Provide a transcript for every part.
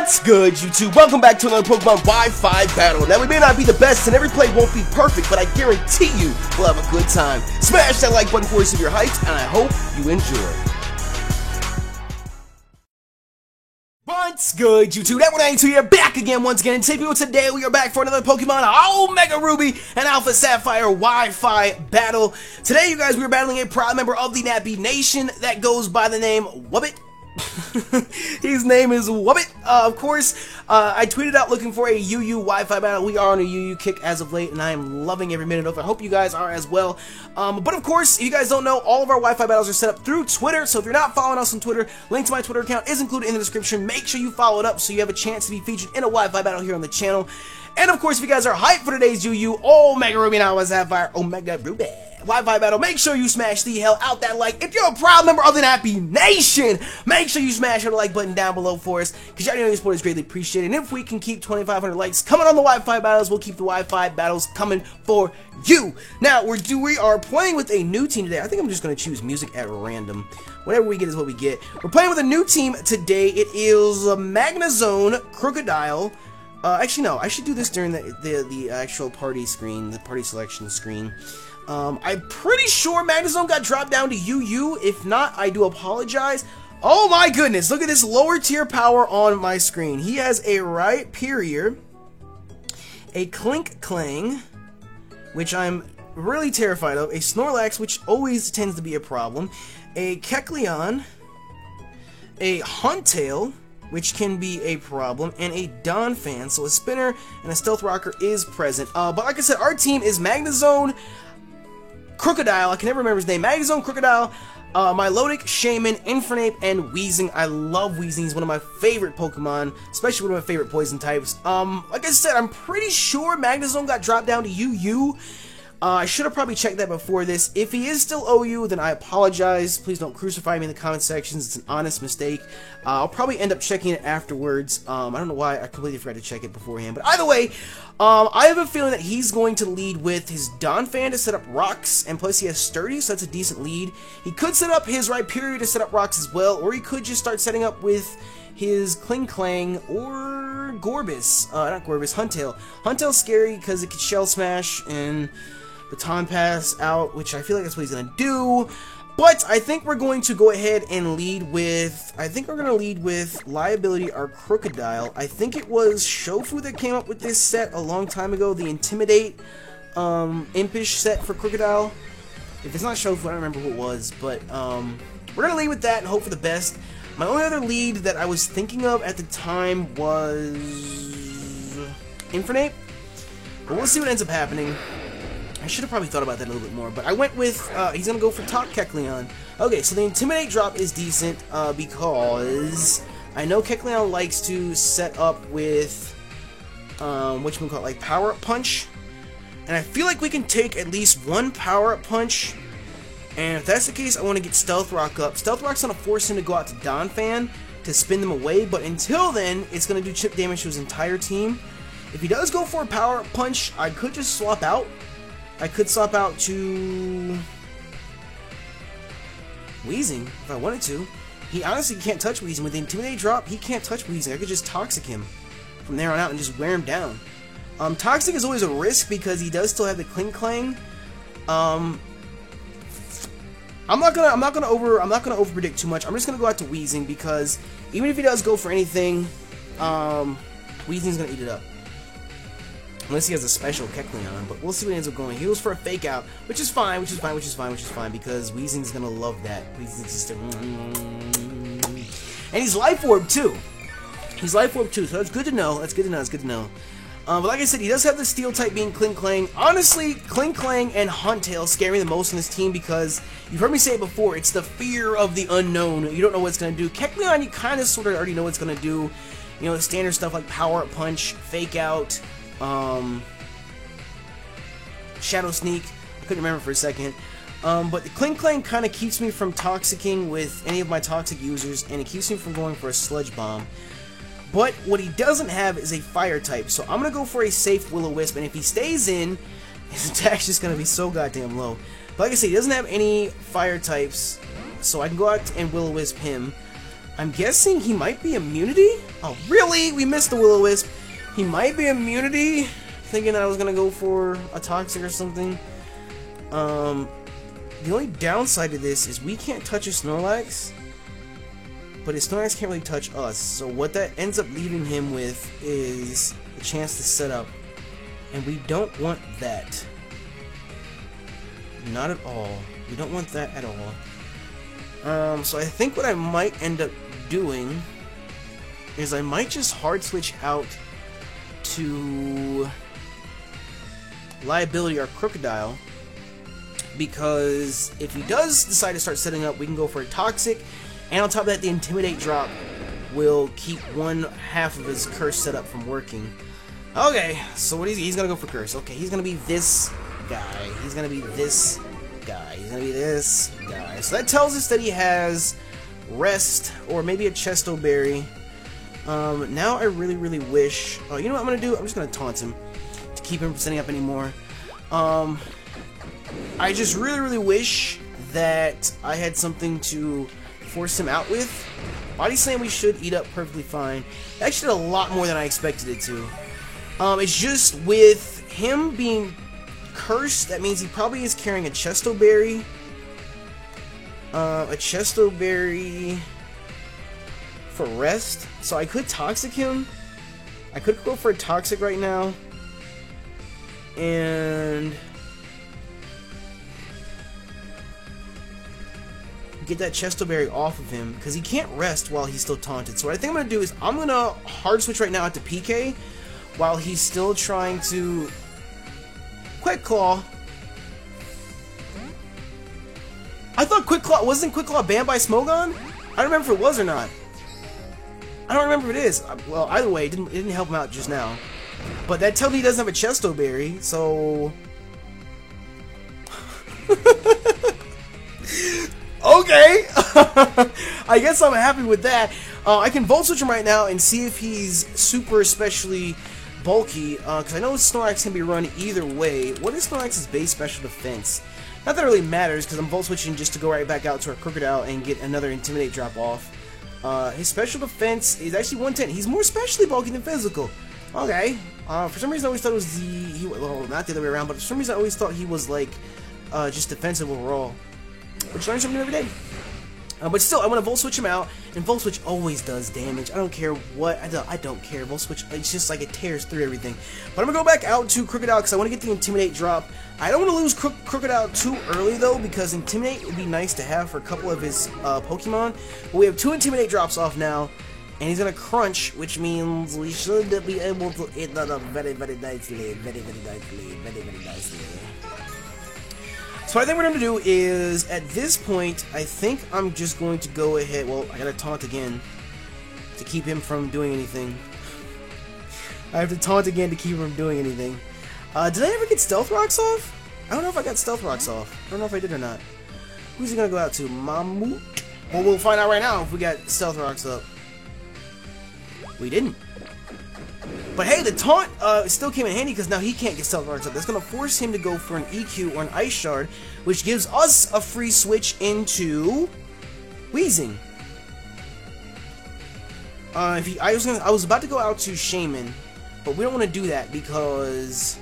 What's good, YouTube? Welcome back to another Pokemon Wi-Fi battle. Now, we may not be the best, and every play won't be perfect, but I guarantee you we'll have a good time. Smash that like button for us if you're hyped, and I hope you enjoy. What's good, YouTube? That one ain't to you. Back again once again. Today we are back for another Pokemon Omega Ruby and Alpha Sapphire Wi-Fi battle. Today, you guys, we are battling a proud member of the Nappy Nation that goes by the name Wubbit. His name is Wubbit. Of course, I tweeted out looking for a UU Wi-Fi battle. We are on a UU kick as of late, and I am loving every minute of it. I hope you guys are as well. But of course, if you guys don't know, all of our Wi-Fi battles are set up through Twitter. So if you're not following us on Twitter, link to my Twitter account is included in the description. Make sure you follow it up so you have a chance to be featured in a Wi-Fi battle here on the channel. And of course, if you guys are hyped for today's UU Omega Ruby and Alpha Sapphire Omega Ruby Wi-Fi battle, make sure you smash the hell out that like. If you're a proud member of the Nappy Nation, make sure you smash the like button down below for us, because y'all know your support is greatly appreciated. And if we can keep 2,500 likes coming on the Wi-Fi battles, we'll keep the Wi-Fi battles coming for you. Now, we are playing with a new team today. I think I'm just going to choose music at random. Whatever we get is what we get. We're playing with a new team today. It is Magnezone, Krookodile. Actually, no, I should do this during the actual party screen, the party selection screen. I'm pretty sure Magnezone got dropped down to UU. If not, I do apologize. Oh my goodness, look at this lower tier power on my screen. He has a Rhyperior, a Klinklang, which I'm really terrified of, a Snorlax, which always tends to be a problem, a Kecleon, a Huntail, which can be a problem, and a Donphan. So a Spinner and a Stealth Rocker is present. But like I said, our team is Magnezone, Krookodile, I can never remember his name, Magnezone, Krookodile, Milotic, Shaman, Infernape, and Weezing. I love Weezing. He's one of my favorite Pokemon, especially one of my favorite poison types. Like I said, I'm pretty sure Magnezone got dropped down to UU. I should have probably checked that before this. If he is still OU, then I apologize. Please don't crucify me in the comment sections. It's an honest mistake. I'll probably end up checking it afterwards. I don't know why I completely forgot to check it beforehand. But either way, I have a feeling that he's going to lead with his Donphan to set up rocks. And plus he has Sturdy, so that's a decent lead. He could set up his Rhyperior to set up rocks as well. Or he could just start setting up with his Klinklang or Gorbis. Not Gorbis, Huntail. Huntail's scary because it could Shell Smash and Baton Pass out, which I feel like that's what he's going to do. But I think we're going to go ahead and lead with, Liability or Krookodile. I think it was Shofu that came up with this set a long time ago, the Intimidate Impish set for Krookodile. If it's not Shofu, I don't remember who it was, but we're going to lead with that and hope for the best. My only other lead that I was thinking of at the time was Infernape, but we'll see what ends up happening. I should have probably thought about that a little bit more, but I went with, he's going to go for top Kecleon. Okay, so the Intimidate drop is decent, because I know Kecleon likes to set up with, like Power-Up Punch, and I feel like we can take at least one Power-Up Punch, and if that's the case, I want to get Stealth Rock up. Stealth Rock's going to force him to go out to Donphan to spin them away, but until then, it's going to do chip damage to his entire team. If he does go for a Power-Up Punch, I could just swap out. I could swap out to Weezing if I wanted to. He honestly can't touch Weezing. With the Intimidate drop, he can't touch Weezing. I could just Toxic him from there on out and just wear him down. Toxic is always a risk because he does still have the Klinklang. I'm not gonna over predict too much. I'm just gonna go out to Weezing because even if he does go for anything, Weezing's gonna eat it up. Unless he has a special Kecleon, but we'll see what ends up going. He goes for a fake out, which is fine, because Weezing's gonna love that. Weezing's just and he's Life Orb too. He's Life Orb too, so that's good to know. But like I said, he does have the Steel type being Klinklang. Honestly, Klinklang and Huntail scare me the most in this team because you've heard me say it before. It's the fear of the unknown. You don't know what it's gonna do. Kecleon, you kind of sort of already know what it's gonna do. You know, the standard stuff like Power Up Punch, Fake Out. Shadow Sneak, I couldn't remember for a second, but the Klinklang kind of keeps me from toxicking with any of my toxic users, and it keeps me from going for a Sludge Bomb. But what he doesn't have is a fire type, so I'm gonna go for a safe Will-O-Wisp, and if he stays in, his attack's just gonna be so goddamn low. But like I said, he doesn't have any fire types, so I can go out and Will-O-Wisp him. I'm guessing he might be immunity? Oh, really? We missed the Will-O-Wisp. He might be immunity? Thinking that I was gonna go for a Toxic or something. The only downside to this is we can't touch a Snorlax, but his Snorlax can't really touch us. So what that ends up leaving him with is a chance to set up, and we don't want that. Not at all. We don't want that at all. So I think what I might end up doing is I might just hard switch out to Liability or Crocodile, because if he does decide to start setting up, we can go for a Toxic, and on top of that, the Intimidate drop will keep one half of his Curse setup from working. Okay, so what is he? He's gonna go for Curse. Okay, he's gonna be this guy. He's gonna be this guy. He's gonna be this guy. So that tells us that he has Rest, or maybe a Chesto Berry. Now I really wish... Oh, you know what I'm gonna do? I'm just gonna taunt him to keep him from setting up anymore. I just really wish that I had something to force him out with. Body Slam we should eat up perfectly fine. It actually did a lot more than I expected it to. It's just with him being cursed, that means he probably is carrying a Chesto Berry. A Chesto Berry for Rest. So I could Toxic him. I could go for a Toxic right now. And get that Chesto Berry off of him, because he can't rest while he's still taunted. So what I think I'm going to do is I'm going to hard switch right now out to PK while he's still trying to Quick Claw. I thought Quick Claw, wasn't Quick Claw banned by Smogon? I don't remember if it was or not. I don't remember if it is. Well, either way, it didn't help him out just now. But that tells me he doesn't have a Chesto Berry, so... Okay! I guess I'm happy with that. I can Volt Switch him right now and see if he's super especially bulky, because I know Snorlax can be run either way. What is Snorlax's base special defense? Not that it really matters, because I'm Volt Switching just to go right back out to our Crocodile and get another Intimidate drop off. His special defense is actually 110. He's more specially bulky than physical. Okay. For some reason I always thought it was well, not the other way around, but for some reason I always thought he was like, just defensive overall. Which learns something new every day. But still, I want to Volt Switch him out, and Volt Switch always does damage. I don't care what, I don't care. Volt Switch, it's just like it tears through everything. But I'm going to go back out to Crocodile because I want to get the Intimidate drop. I don't want to lose Crocodile too early though, because Intimidate would be nice to have for a couple of his Pokemon. But we have 2 Intimidate drops off now, and he's going to Crunch, which means we should be able to eat that up very nicely. Very nicely. So what I think we're going to do is, at this point, I think I'm just going to go ahead, well, I gotta taunt again to keep him from doing anything. I have to taunt again to keep him from doing anything. Did I ever get Stealth Rocks off? I don't know if I got Stealth Rocks off. I don't know if I did or not. Who's he going to go out to? Mammut? Well, we'll find out right now if we got Stealth Rocks up. We didn't. But hey, the taunt still came in handy because now he can't get Stealth Rocks up. That's going to force him to go for an EQ or an Ice Shard, which gives us a free switch into Weezing. I was about to go out to Shaman, but we don't want to do that because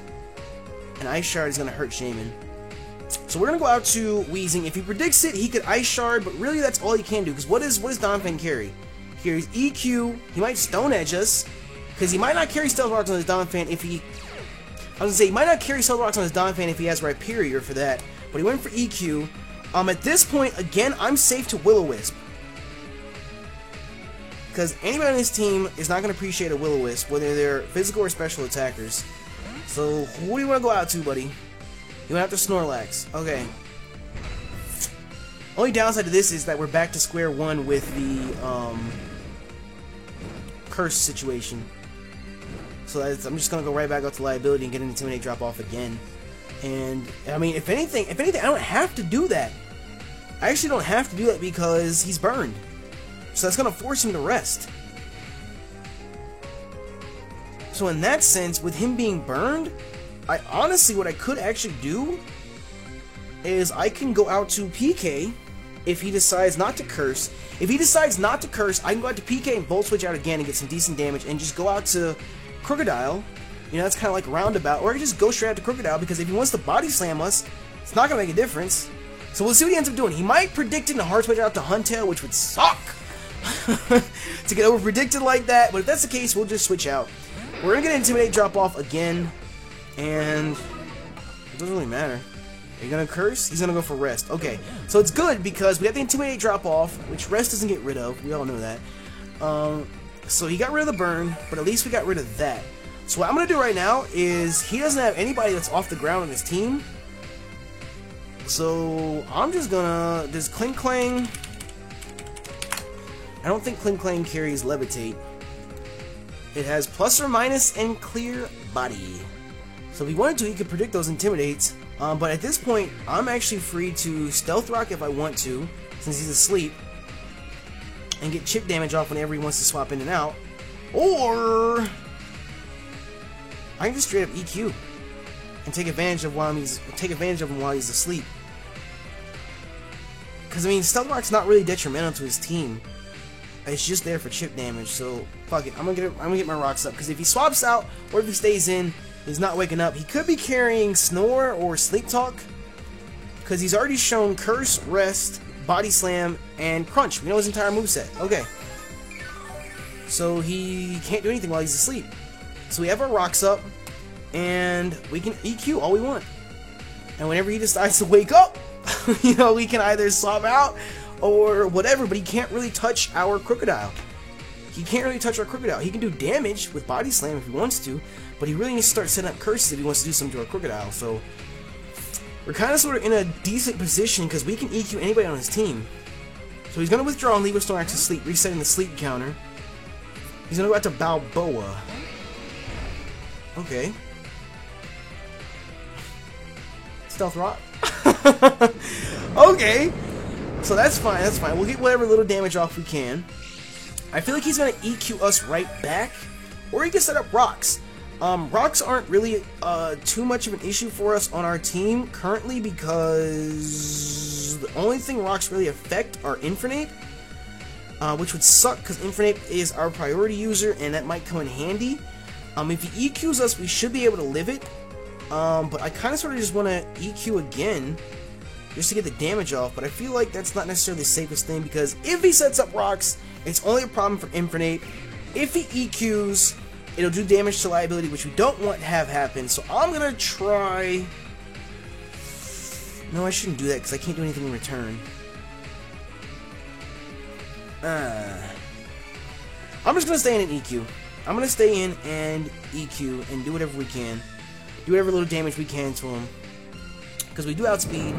an Ice Shard is going to hurt Shaman. So we're going to go out to Weezing. If he predicts it, he could Ice Shard, but really that's all he can do. Because what does Donphan carry? He carries EQ. He might Stone Edge us. Because he might not carry Stealth Rocks on his Donphan if he... I was going to say, he might not carry Stealth Rocks on his Donphan if he has Rhyperior for that. But he went for EQ. At this point, again, I'm safe to Will-O-Wisp. Because anybody on this team is not going to appreciate a Will-O-Wisp, whether they're physical or special attackers. So, who do you want to go out to, buddy? You went after Snorlax. Okay. Only downside to this is that we're back to square one with the, curse situation. So I'm just gonna go right back out to Liability and get an Intimidate drop off again. And I mean, if anything, I don't have to do that. I actually don't have to do that because he's burned. So that's gonna force him to rest. So in that sense, with him being burned, I honestly, what I could actually do is I can go out to PK if he decides not to curse, If he decides not to curse, I can go out to PK and Volt Switch out again and get some decent damage and just go out to Krookodile. You know, that's kind of like a roundabout. Or I can just go straight out to Krookodile, because if he wants to body slam us, it's not going to make a difference. So we'll see what he ends up doing. He might predict it and hard switch out to Huntail, which would suck to get over predicted like that. But if that's the case, we'll just switch out. We're going to get Intimidate drop off again. And it doesn't really matter. Are you going to curse? He's going to go for Rest. Okay. So it's good because we got the Intimidate drop off, which Rest doesn't get rid of. We all know that. So he got rid of the burn, but at least we got rid of that. So what I'm going to do right now is he doesn't have anybody that's off the ground on his team. So I'm just gonna... Does Klinklang... I don't think Klinklang carries Levitate. It has plus or minus and clear body. So if he wanted to, he could predict those Intimidates. But at this point, I'm actually free to Stealth Rock if I want to, since he's asleep. And get chip damage off whenever he wants to swap in and out. Or... I can just straight up EQ and take advantage of him while he's asleep. Because I mean, Stealth Rock's not really detrimental to his team. It's just there for chip damage. So fuck it, I'm gonna get my rocks up. Because if he swaps out or if he stays in, he's not waking up. He could be carrying Snore or Sleep Talk, because he's already shown Curse, Rest, Body Slam, and Crunch. We know his entire moveset. Okay. So he can't do anything while he's asleep. So we have our rocks up, and we can EQ all we want. And whenever he decides to wake up, you know, we can either swap out or whatever, but he can't really touch our Krookodile. He can't really touch our Krookodile. He can do damage with Body Slam if he wants to, but he really needs to start setting up curses if he wants to do something to our Krookodile. So we're kind of sort of in a decent position because we can EQ anybody on his team. So he's going to withdraw and leave us Snorlax to sleep, resetting the sleep counter. He's going to go out to Balboa. Okay. Stealth Rock. Okay. So that's fine, that's fine. We'll get whatever little damage off we can. I feel like he's going to EQ us right back. Or he can set up rocks. Rocks aren't really too much of an issue for us on our team currently, because the only thing rocks really affect are Infernape. Which would suck because Infernape is our priority user and that might come in handy. If he EQs us, we should be able to live it. But I kind of sort of just want to EQ again just to get the damage off. But I feel like that's not necessarily the safest thing, because if he sets up rocks, it's only a problem for Infernape. If he EQs, it'll do damage to liability, which we don't want to have happen. So I'm going to try... No, I shouldn't do that because I can't do anything in return. I'm just going to stay in and EQ. I'm going to stay in and EQ and do whatever we can. Do whatever little damage we can to him. Because we do outspeed.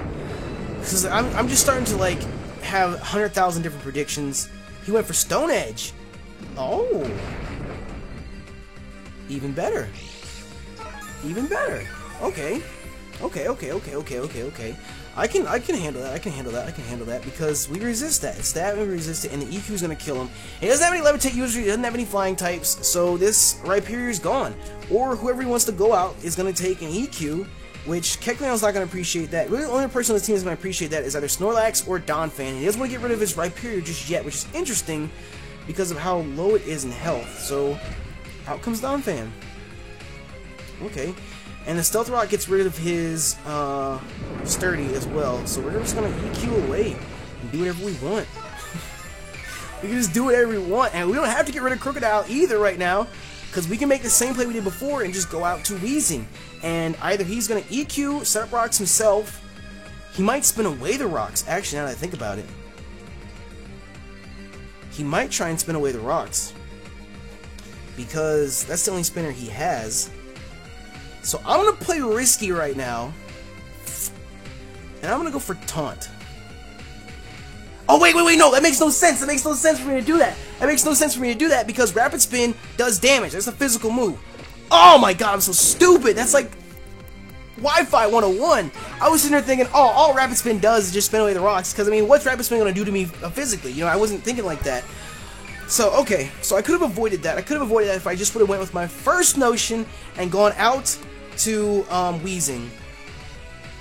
Because I'm just starting to, like, have 100,000 different predictions. He went for Stone Edge. Oh. Even better. Even better. Okay. Okay. I can handle that. I can handle that because we resist that. It's that we resist it, and the EQ is gonna kill him. He doesn't have any Levitate users. He doesn't have any flying types, so this Rhyperior is gone. Or whoever he wants to go out is gonna take an EQ, which Kecleon's not gonna appreciate that. Really, the only person on the team that's gonna appreciate that is either Snorlax or Donphan. He doesn't want to get rid of his Rhyperior just yet, which is interesting because of how low it is in health. So out comes Donphan. Okay. And the Stealth Rock gets rid of his Sturdy as well. So we're just going to EQ away and do whatever we want. We can just do whatever we want. And we don't have to get rid of Krookodile either right now, because we can make the same play we did before and just go out to Weezing. And either he's going to EQ, set up rocks himself. He might spin away the rocks, actually, now that I think about it. He might try and spin away the rocks, because that's the only spinner he has. So I'm going to play risky right now, and I'm going to go for Taunt. Oh, wait, no, that makes no sense. That makes no sense for me to do that. That makes no sense for me to do that because Rapid Spin does damage. That's a physical move. Oh my god, I'm so stupid. That's like Wi-Fi 101. I was sitting there thinking, oh, all Rapid Spin does is just spin away the rocks, because, I mean, what's Rapid Spin going to do to me physically? You know, I wasn't thinking like that. So, okay, so I could have avoided that. I could have avoided that if I just would have went with my first notion and gone out to Weezing.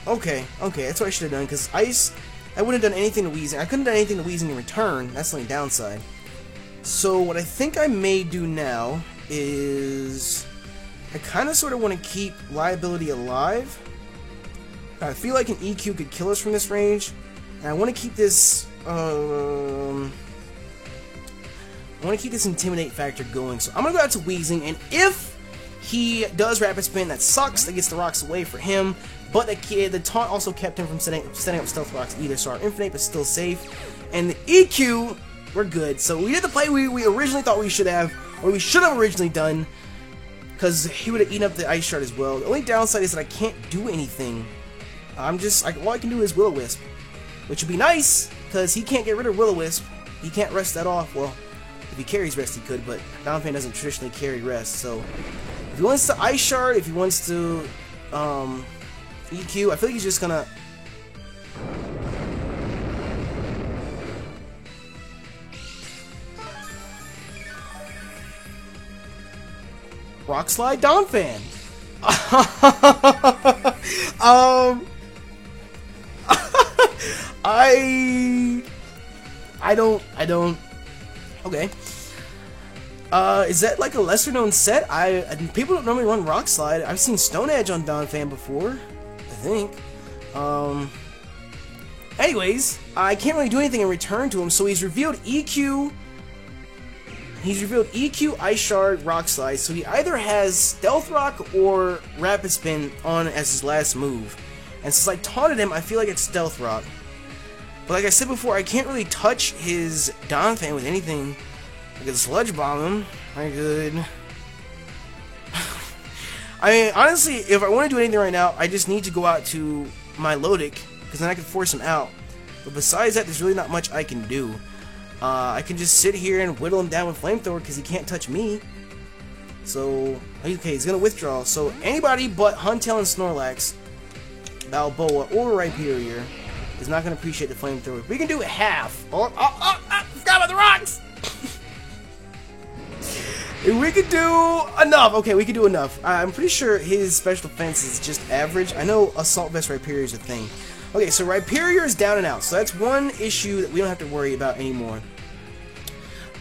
Okay, that's what I should have done, because Ice I wouldn't have done anything to Weezing. I couldn't have done anything to Weezing in return. That's the only downside. So what I think I may do now is I kind of sort of want to keep Liability alive. I feel like an EQ could kill us from this range, and I want to keep this. I want to keep this Intimidate factor going. So I'm gonna go out to Weezing, and if he does Rapid Spin, that sucks. That gets the rocks away for him. But the taunt also kept him from setting up Stealth Rocks either. So our Infinite is still safe, and the EQ, we're good. So we did the play we originally thought we should have, or we should have originally done, because he would have eaten up the Ice Shard as well. The only downside is that I can't do anything. All I can do is Will-O-Wisp, which would be nice, because he can't get rid of Will-O-Wisp. He can't rest that off. Well, if he carries rest, he could, but Donphan doesn't traditionally carry rest. So if he wants to Ice Shard, if he wants to EQ, I feel like he's just gonna. Rock Slide Donphan. I don't. Okay. Is that like a lesser known set? People don't normally run Rock Slide. I've seen Stone Edge on Donphan before, I think. Anyways, I can't really do anything in return to him, so he's revealed EQ. He's revealed EQ, Ice Shard, Rock Slide, so he either has Stealth Rock or Rapid Spin on as his last move. And since I taunted him, I feel like it's Stealth Rock. But like I said before, I can't really touch his Donphan with anything. I could Sludge Bomb him. I could. I mean, honestly, if I want to do anything right now, I just need to go out to my Lodic, because then I can force him out. But besides that, there's really not much I can do. I can just sit here and whittle him down with Flamethrower, because he can't touch me. So, okay, he's going to withdraw. So, anybody but Huntail and Snorlax, Balboa, or Rhyperior is not going to appreciate the Flamethrower. We can do half. Oh, forgot about the rocks! We could do enough. Okay, we could do enough. I'm pretty sure his special defense is just average. I know Assault Vest Rhyperior is a thing. Okay, so Rhyperior is down and out. So that's one issue that we don't have to worry about anymore.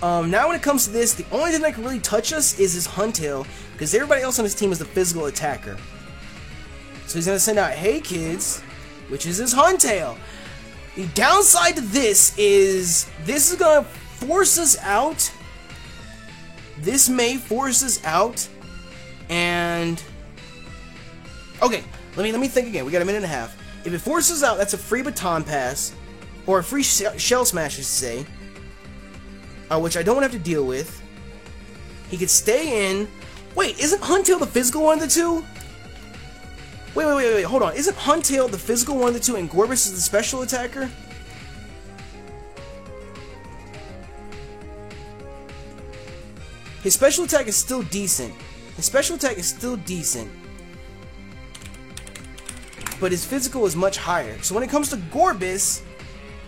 Now when it comes to this, the only thing that can really touch us is his Huntail, because everybody else on his team is the physical attacker. So he's going to send out Hey Kids, which is his Huntail. The downside to this is going to force us out. This may force us out, and okay, let me think again. We got a minute and a half. If it forces out, that's a free Baton Pass, or a free Shell Smash, I should say, which I don't have to deal with. He could stay in. Wait, isn't Huntail the physical one of the two? Wait, hold on. Isn't Huntail the physical one of the two, and Gorbis is the special attacker? His special attack is still decent. But his physical is much higher. So when it comes to Gorbis,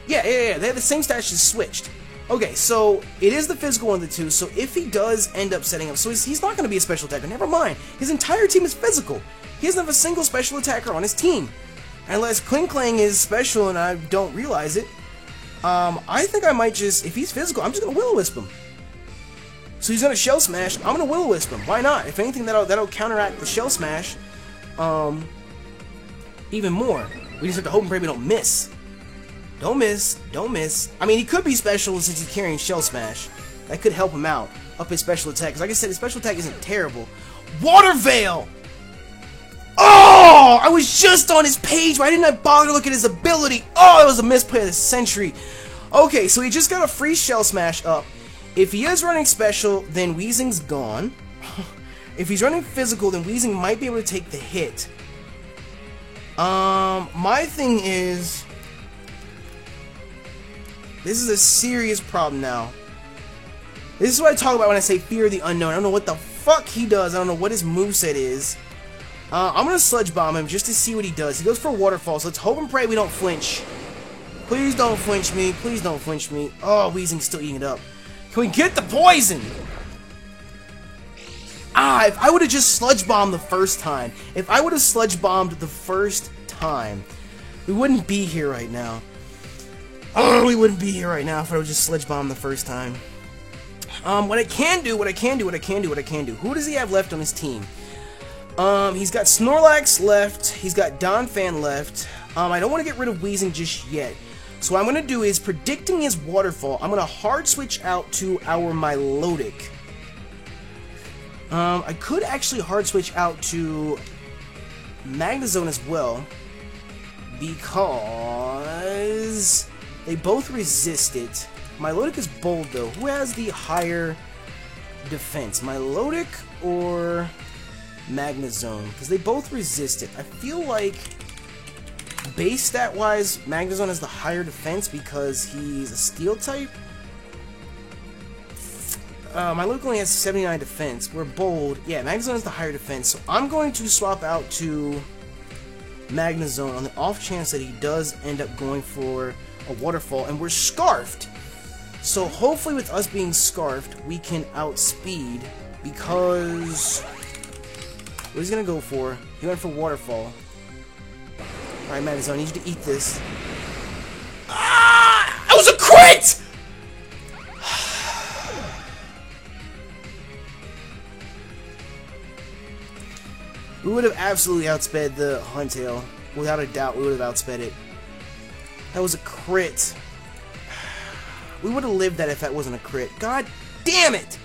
yeah, they have the same stats, just switched. Okay, so it is the physical one of the two, so if he does end up setting up, so he's not going to be a special attacker, never mind. His entire team is physical. He doesn't have a single special attacker on his team. Unless Klinklang is special and I don't realize it. I think I might just, if he's physical, I'm just going to Will-O-Wisp him. So he's gonna Shell Smash. I'm gonna Will-O-Wisp him. Why not? If anything, that'll counteract the Shell Smash, even more. We just have to hope and pray we don't miss. Don't miss. I mean, he could be special since he's carrying Shell Smash. That could help him out up his special attack. Because like I said, his special attack isn't terrible. Water Veil. Oh, I was just on his page. Why didn't I bother to look at his ability? Oh, it was a misplay of the century. Okay, so he just got a free Shell Smash up. If he is running special, then Weezing's gone. If he's running physical, then Weezing might be able to take the hit. My thing is, this is a serious problem now. This is what I talk about when I say fear of the unknown. I don't know what the fuck he does. I don't know what his moveset is. I'm gonna Sludge Bomb him just to see what he does. He goes for a Waterfall, so let's hope and pray we don't flinch. Please don't flinch me. Please don't flinch me. Oh, Weezing's still eating it up. Can we get the poison? If I would have just Sludge Bombed the first time. We wouldn't be here right now. Oh, we wouldn't be here right now if I would just Sledge Bomb the first time. What I can do. Who does he have left on his team? He's got Snorlax left. He's got Donphan left. I don't want to get rid of Weezing just yet. So what I'm going to do is, predicting his waterfall, I'm going to hard switch out to our Milotic. I could actually hard switch out to Magnezone as well, because they both resist it. Milotic is bold though. Who has the higher defense? Milotic or Magnezone? Because they both resist it. I feel like base stat wise, Magnezone has the higher defense because he's a steel type. Milotic only has 79 defense. We're bold. Yeah, Magnezone has the higher defense. So I'm going to swap out to Magnezone on the off chance that he does end up going for a waterfall. And we're scarfed. So hopefully with us being scarfed, we can outspeed, because what he's going to go for, he went for waterfall. Alright, Magnezone, I need you to eat this. Ah! That was a crit! We would have absolutely outsped the Huntail. Without a doubt, we would have outsped it. That was a crit. We would have lived that if that wasn't a crit. God damn it!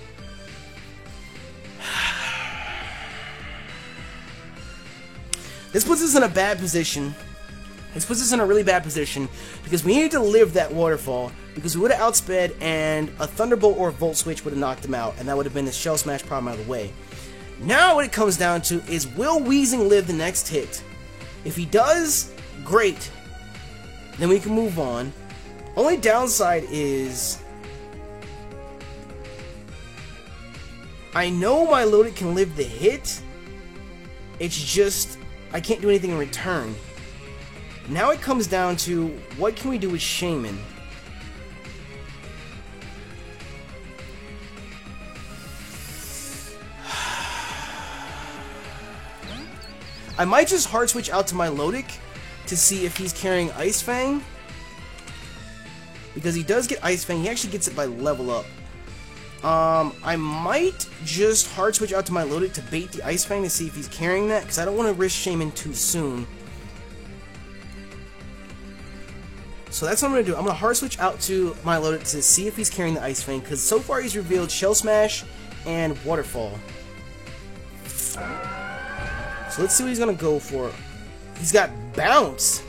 This puts us in a bad position. This puts us in a really bad position because we needed to live that waterfall, because we would have outsped and a Thunderbolt or a Volt Switch would have knocked him out, and that would have been the Shell Smash problem out of the way. Now what it comes down to is, will Weezing live the next hit? If he does, great. Then we can move on. Only downside is, I know Milotic can live the hit. It's just I can't do anything in return. Now it comes down to, what can we do with Shaymin? I might just hard switch out to Milotic to see if he's carrying Ice Fang, because he does get Ice Fang. He actually gets it by level up. I might just hard switch out to Milotic to bait the Ice Fang to see if he's carrying that, because I don't want to risk Shaymin too soon. So that's what I'm going to do. I'm going to hard switch out to Milotic to see if he's carrying the Ice Fang, because so far he's revealed Shell Smash and Waterfall. So let's see what he's going to go for. He's got Bounce.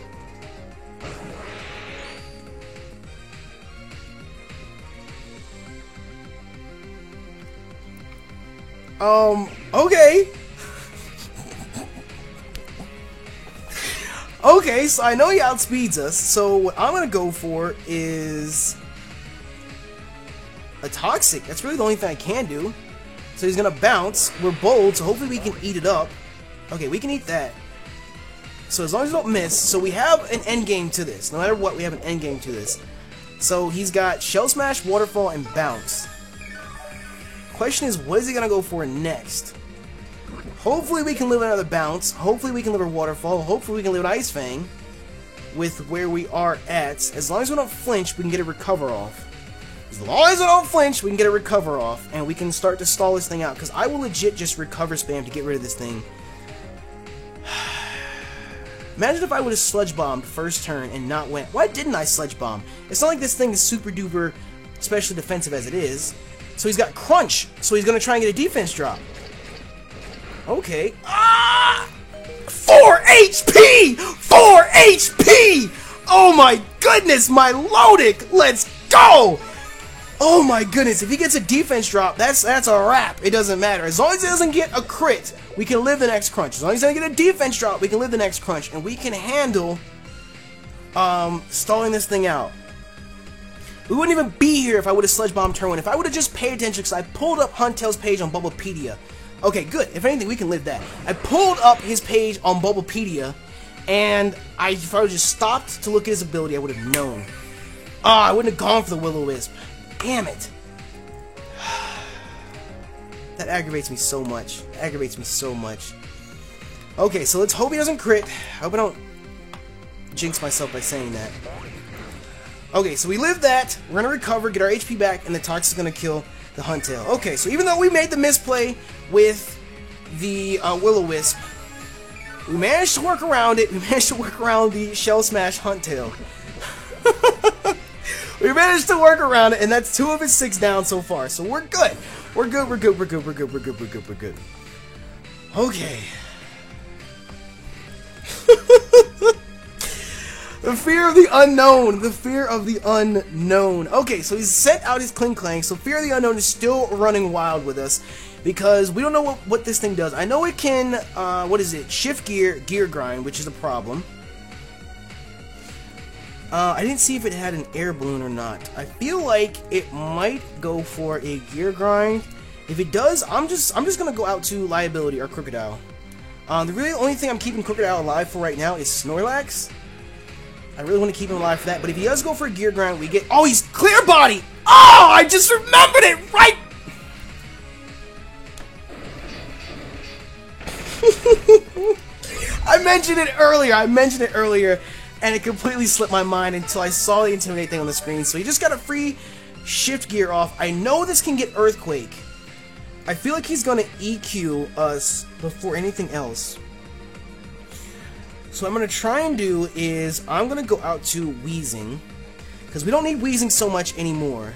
Okay. Okay, so I know he outspeeds us, so what I'm gonna go for is a Toxic. That's really the only thing I can do. So he's gonna bounce. We're bold, so hopefully we can eat it up. Okay, we can eat that. So as long as we don't miss, so we have an end game to this. No matter what, we have an end game to this. So he's got Shell Smash, Waterfall, and Bounce. Question is, what is he gonna go for next? Hopefully we can live another Bounce. Hopefully we can live a Waterfall. Hopefully we can live an Ice Fang with where we are at. As long as we don't flinch, we can get a Recover off. As long as we don't flinch, we can get a Recover off, and we can start to stall this thing out, because I will legit just Recover spam to get rid of this thing. Imagine if I would have Sludge Bombed first turn and not went. Why didn't I Sludge Bomb? It's not like this thing is super duper especially defensive as it is. So he's got Crunch, so he's going to try and get a defense drop. Okay. Ah! 4 HP! 4 HP! Oh my goodness, Milotic! Let's go! Oh my goodness, if he gets a defense drop, that's a wrap. It doesn't matter. As long as he doesn't get a crit, we can live the next crunch. As long as he doesn't get a defense drop, we can live the next crunch. And we can handle stalling this thing out. We wouldn't even be here if I would have Sludge Bomb turn 1. If I would have just paid attention, because I pulled up Huntail's page on Bulbapedia. Okay, good. If anything, we can live that. I pulled up his page on Bulbapedia, and if I would have just stopped to look at his ability, I would have known. Ah, I wouldn't have gone for the Will-O-Wisp. Damn it. That aggravates me so much. It aggravates me so much. Okay, so let's hope he doesn't crit. I hope I don't jinx myself by saying that. Okay, so we live that. We're gonna recover, get our HP back, and the Tox is gonna kill the Huntail. Okay, so even though we made the misplay with the Will-O-Wisp, we managed to work around it. We managed to work around the Shell Smash Huntail. We managed to work around it, and that's 2 of his 6 down so far. So we're good. We're good. We're good. We're good. We're good. We're good. We're good. We're good. Okay. The fear of the unknown. The fear of the unknown. Okay, so he's sent out his Klinklang. So fear of the unknown is still running wild with us because we don't know what this thing does. I know it can, what is it? Shift gear, gear grind, which is a problem. I didn't see if it had an air balloon or not. I feel like it might go for a gear grind. If it does, I'm just gonna go out to Liability or Krookodile. The really only thing I'm keeping Krookodile alive for right now is Snorlax. I really want to keep him alive for that, but if he does go for a gear grind, we get... Oh, he's Clear Body! Oh, I just remembered it right... I mentioned it earlier, and it completely slipped my mind until I saw the Intimidate thing on the screen, so he just got a free shift gear off. I know this can get Earthquake. I feel like he's going to EQ us before anything else. So what I'm going to try and do is I'm going to go out to Weezing, because we don't need Weezing so much anymore.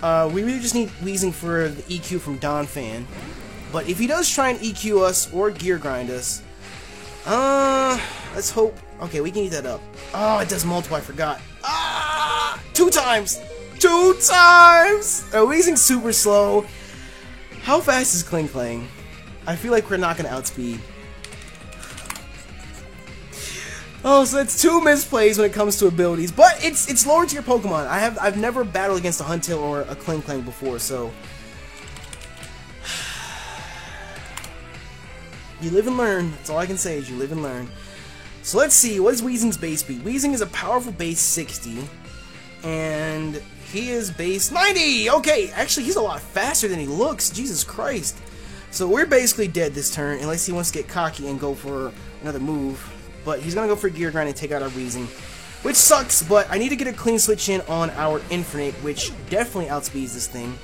We really just need Weezing for the EQ from Donphan. But if he does try and EQ us or gear grind us, let's hope. Okay, we can eat that up. Oh, it does multiple, I forgot. 2 times! 2 times! Weezing's super slow. How fast is Klinklang? I feel like we're not going to outspeed. Oh, so that's 2 misplays when it comes to abilities, but it's lower tier Pokemon. I've never battled against a Huntail or a Klinklang before, so you live and learn. That's all I can say is you live and learn. So let's see, what is Weezing's base speed? Weezing is a powerful base 60, and he is base 90. Okay, actually he's a lot faster than he looks. Jesus Christ. So we're basically dead this turn unless he wants to get cocky and go for another move. But he's going to go for Gear Grind and take out our Weezing, which sucks, but I need to get a clean switch in on our Infernape, which definitely outspeeds this thing.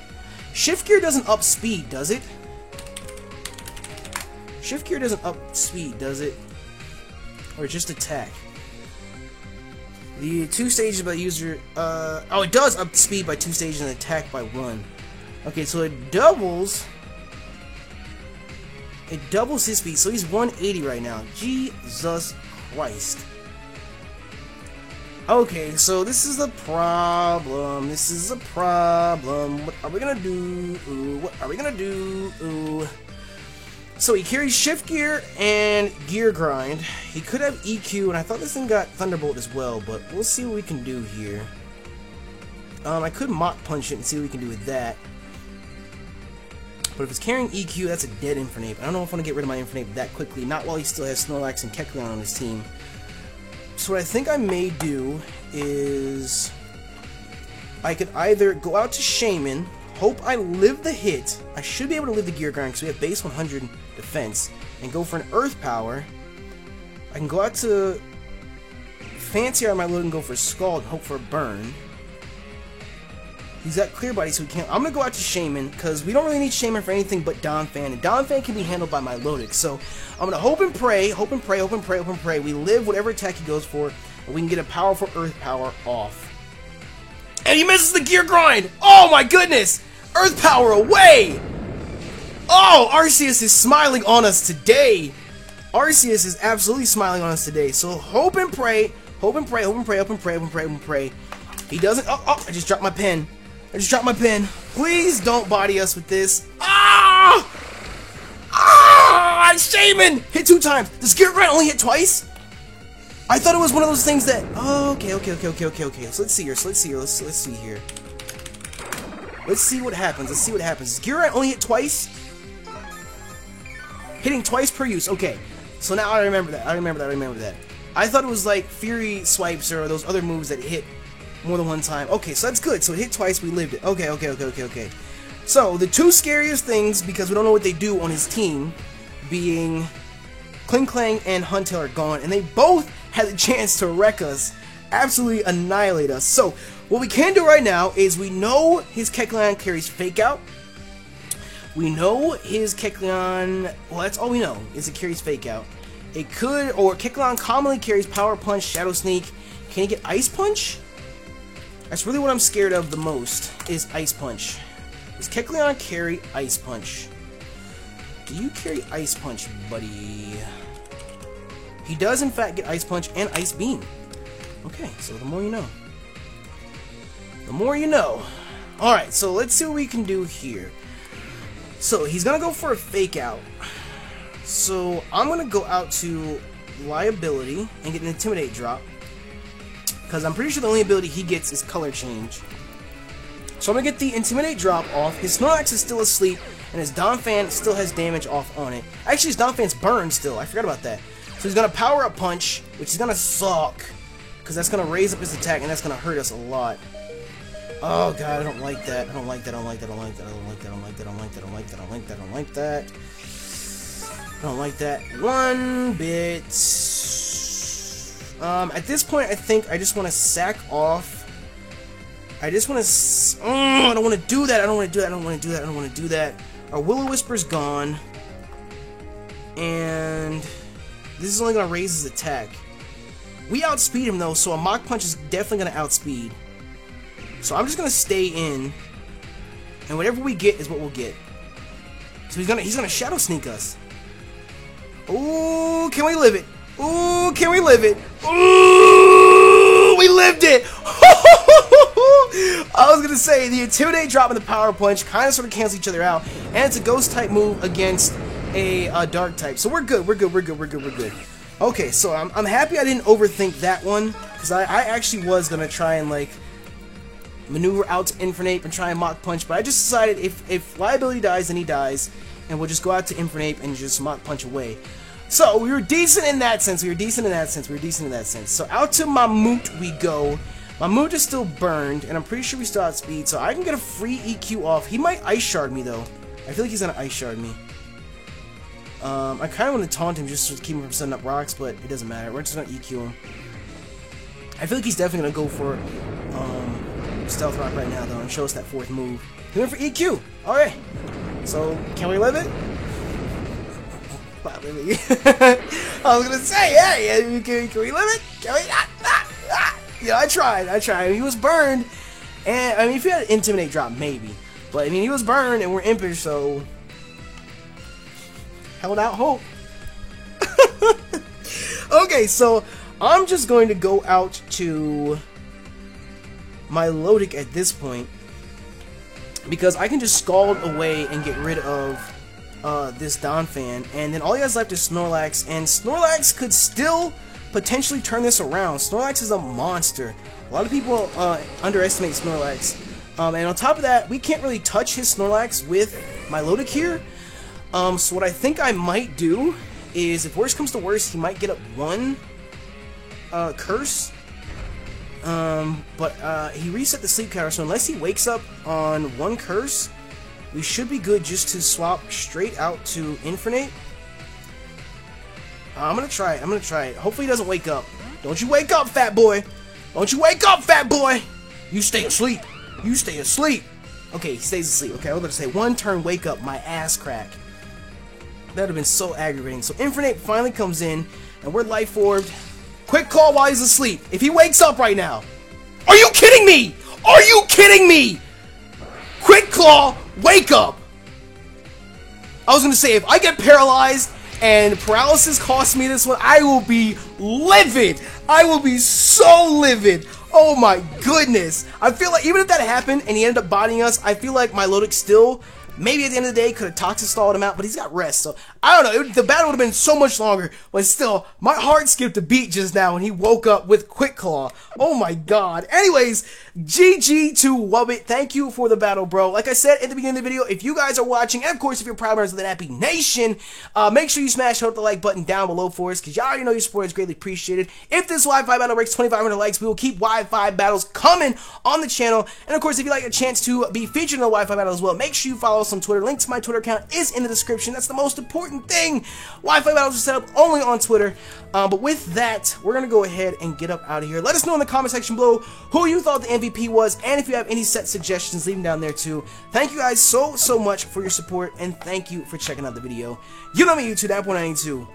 Shift Gear doesn't up speed, does it? Shift Gear doesn't up speed, does it? Or just attack? The 2 stages by user, oh, it does up speed by 2 stages and attack by 1. Okay, so it doubles his speed, so he's 180 right now. Jesus Christ. Okay, so this is a problem. This is a problem. What are we gonna do? What are we gonna do? So he carries Shift Gear and Gear Grind. He could have EQ, and I thought this thing got Thunderbolt as well, but we'll see what we can do here. I could Mach Punch it and see what we can do with that. But if it's carrying EQ, that's a dead Infernape. I don't know if I want to get rid of my Infernape that quickly, not while he still has Snorlax and Kecleon on his team. So what I think I may do is I could either go out to Shaman, hope I live the hit. I should be able to live the Gear Grind because we have base 100 defense, and go for an Earth Power. I can go out to Fancy Art my load and go for Scald and hope for a burn. He's got Clear Body, so we can't. I'm gonna go out to Shaman because we don't really need Shaman for anything but Donphan, and Donphan can be handled by my Milotic. So I'm gonna hope and pray, hope and pray, hope and pray, hope and pray. We live whatever attack he goes for, and we can get a powerful Earth Power off. And he misses the Gear Grind. Oh my goodness! Earth Power away! Oh, Arceus is smiling on us today. Arceus is absolutely smiling on us today. So hope and pray, hope and pray, hope and pray, hope and pray, hope and pray, hope and pray. He doesn't. Oh! I just dropped my pen. I just dropped my pen. Please don't body us with this. Ah! Ah! Shaman! Hit 2 times. Does Gear Grind only hit twice? I thought it was one of those things that... Oh, okay. So let's see here. Let's see here. Let's see what happens. Does Gear Grind only hit twice? Hitting twice per use. Okay. So now I remember that. I remember that. I thought it was like Fury Swipes or those other moves that hit more than 1 time. Okay, so that's good. So it hit twice, we lived it. Okay. So, the 2 scariest things, because we don't know what they do on his team, being Klinklang and Huntail are gone, and they both had the chance to wreck us absolutely annihilate us. So, what we can do right now is we know his Kecleon carries Fake Out. We know his Kecleon, well, that's all we know, is it carries Fake Out. It could, or Kecleon commonly carries Power Punch, Shadow Sneak. Can he get Ice Punch? That's really what I'm scared of the most, is Ice Punch. Does Kecleon carry Ice Punch? Do you carry Ice Punch, buddy? He does, in fact, get Ice Punch and Ice Beam. Okay, so the more you know. The more you know. Alright, so let's see what we can do here. So, he's gonna go for a Fake Out. So, I'm gonna go out to Liability and get an Intimidate drop. Because I'm pretty sure the only ability he gets is Color Change. So I'm gonna get the Intimidate drop off. His Snorlax is still asleep, and his Donphan still has damage off on it. Actually, his Donphan's burned still. I forgot about that. So he's gonna Power Up Punch, which is gonna suck. Because that's gonna raise up his attack, and that's gonna hurt us a lot. Oh god, I don't like that. I don't like that. I don't like that. I don't like that. I don't like that. I don't like that. I don't like that. I don't like that. I don't like that. I don't like that. I don't like that one bit. At this point, I think I just want to sack off. I just want to. I don't want to do that. I don't want to do that. I don't want to do that. I don't want to do that. Our Will-O-Wisper's gone, and this is only gonna raise his attack. We outspeed him though, so a Mach Punch is definitely gonna outspeed. So I'm just gonna stay in, and whatever we get is what we'll get. So he's gonna Shadow Sneak us. Ooh, can we live it? Ooh, can we live it? Ooh, we lived it! I was gonna say, the Intimidate drop and the Power Punch kind of sort of cancel each other out, and it's a Ghost type move against a Dark type. So we're good, we're good, we're good, we're good, we're good. Okay, so I'm happy I didn't overthink that one, because I actually was gonna try and, like, maneuver out to Infernape and try and Mach Punch, but I just decided if Liability dies, then he dies, and we'll just go out to Infernape and just Mach Punch away. So, we were decent in that sense, we were decent in that sense, we were decent in that sense. So, out to Mammut we go. Mammut is still burned, and I'm pretty sure we still outspeed, so I can get a free EQ off. He might Ice Shard me, though. I feel like he's gonna Ice Shard me. I kind of want to taunt him just to keep him from setting up rocks, but it doesn't matter. We're just gonna EQ him. I feel like he's definitely gonna go for Stealth Rock right now, though, and show us that fourth move. He went for EQ! Alright. So, can we live it? I was gonna say, hey, can we live it? Can we? Yeah, I tried. He was burned, and I mean, if he had an Intimidate drop, maybe. But I mean, he was burned, and we're impish, so held out hope. Okay, so I'm just going to go out to Milotic at this point, because I can just Scald away and get rid of this Donphan, and then all he has left is Snorlax, and Snorlax could still potentially turn this around. Snorlax is a monster. A lot of people underestimate Snorlax, and on top of that, we can't really touch his Snorlax with Milotic here. So what I think I might do is, if worst comes to worst, he might get up one Curse, but he reset the sleep counter, so unless he wakes up on one Curse, we should be good just to swap straight out to Infernape. I'm gonna try it. Hopefully he doesn't wake up. Don't you wake up, fat boy! Don't you wake up, fat boy! You stay asleep. You stay asleep. Okay, he stays asleep. Okay, I was about to say, one turn wake up, my ass crack. That would have been so aggravating. So Infernape finally comes in, and we're Life Orbed. Quick call while he's asleep. If he wakes up right now. Are you kidding me? Are you kidding me? Quick Claw, wake up! I was gonna say, if I get paralyzed and paralysis costs me this one, I will be livid! I will be so livid! Oh my goodness! I feel like even if that happened and he ended up bodying us, I feel like Milotic still, maybe at the end of the day, could have Toxic Stalled him out, but he's got rest, so I don't know, the battle would have been so much longer, but still, my heart skipped a beat just now when he woke up with Quick Claw. Oh my god. Anyways, GG to Wubbit. Thank you for the battle, bro. Like I said at the beginning of the video, if you guys are watching, and of course if you're proud members of the Nappy Nation, make sure you smash the like button down below for us, because y'all already know your support is greatly appreciated. If this Wi-Fi battle breaks 2,500 likes, we will keep Wi-Fi battles coming on the channel, and of course if you'd like a chance to be featured in a Wi-Fi battle as well, make sure you follow follow us on Twitter. Link to my Twitter account is in the description. That's the most important thing. Wi-Fi battles are set up only on Twitter. But with that, we're going to go ahead and get up out of here. Let us know in the comment section below who you thought the MVP was, and if you have any set suggestions, leave them down there too. Thank you guys so much for your support, and thank you for checking out the video. You know me, YouTube, that 192.